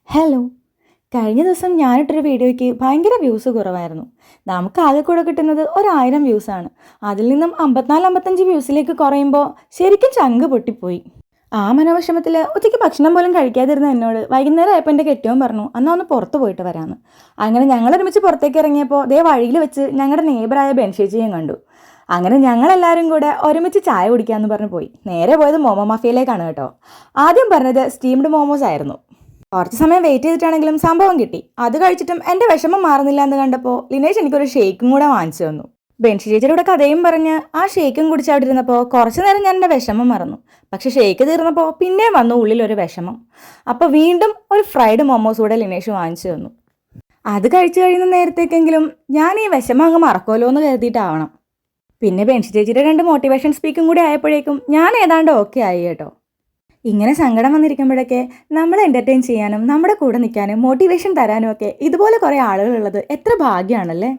Hello. കഴിഞ്ഞ ദിവസം ഞാനിട്ടൊരു വീഡിയോയ്ക്ക് ഭയങ്കര വ്യൂസ് കുറവായിരുന്നു. നമുക്ക് ആകെ കൂടെ കിട്ടുന്നത് 1000 വ്യൂസാണ്. അതിൽ നിന്നും 54-55 വ്യൂസിലേക്ക് കുറയുമ്പോൾ ശരിക്കും ചങ്ക് പൊട്ടിപ്പോയി. ആ മനോവിഷമത്തിൽ ഉച്ചയ്ക്ക് ഭക്ഷണം പോലും കഴിക്കാതിരുന്ന എന്നോട് വൈകുന്നേരം ആയപ്പോൾ എൻ്റെ കെട്ടിയോൻ പറഞ്ഞു, എന്നാൽ ഒന്ന് പുറത്ത് പോയിട്ട് വരാമെന്ന്. അങ്ങനെ ഞങ്ങളൊരുമിച്ച് പുറത്തേക്ക് ഇറങ്ങിയപ്പോൾ ദേ വഴിയിൽ വെച്ച് ഞങ്ങളുടെ നെയ്ബറായ ബെൻഷേച്ചിയും കണ്ടു. അങ്ങനെ ഞങ്ങളെല്ലാവരും കൂടെ ഒരുമിച്ച് ചായ കുടിക്കാമെന്ന് പറഞ്ഞു പോയി. നേരെ പോയത് മോമോ മാഫിയയിലേക്കാണ് കേട്ടോ. ആദ്യം പറഞ്ഞത് സ്റ്റീംഡ് മോമോസ് ആയിരുന്നു. കുറച്ച് സമയം വെയിറ്റ് ചെയ്തിട്ടാണെങ്കിലും സംഭവം കിട്ടി. അത് കഴിച്ചിട്ടും എൻ്റെ വിഷമം മാറുന്നില്ല എന്ന് കണ്ടപ്പോൾ ലിനേഷ് എനിക്കൊരു ഷേക്കും കൂടെ വാങ്ങിച്ചു തന്നു. ബെൻഷി ചേച്ചിയുടെ കൂടെ കഥയും പറഞ്ഞ് ആ ഷേക്കും കുടിച്ച് അവിടെ ഇരുന്നപ്പോൾ കുറച്ച് നേരം ഞാൻ എൻ്റെ വിഷമം മറന്നു. പക്ഷെ ഷേക്ക് തീർന്നപ്പോൾ പിന്നെ വന്നു ഉള്ളിലൊരു വിഷമം. അപ്പോൾ വീണ്ടും ഒരു ഫ്രൈഡ് മൊമോസ് കൂടെ ലിനേഷ് വാങ്ങിച്ചു തന്നു. അത് കഴിച്ചു കഴിയുന്ന നേരത്തേക്കെങ്കിലും ഞാൻ ഈ വിഷമം അങ്ങ് മറക്കുമല്ലോ എന്ന് കരുതിയിട്ടാവണം. പിന്നെ ബെൻഷി ചേച്ചിയുടെ 2 മോട്ടിവേഷൻ സ്പീക്കും കൂടി ആയപ്പോഴേക്കും ഞാൻ ഏതാണ്ട് ഓക്കെ ആയി കേട്ടോ. ഇങ്ങനെ സങ്കടം വന്നിരിക്കുമ്പോഴൊക്കെ നമ്മളെ എൻ്റർടൈൻ ചെയ്യാനും നമ്മുടെ കൂടെ നിൽക്കാനും മോട്ടിവേഷൻ തരാനും ഒക്കെ ഇതുപോലെ കുറേ ആളുകളുള്ളത് എത്ര ഭാഗ്യമാണല്ലേ.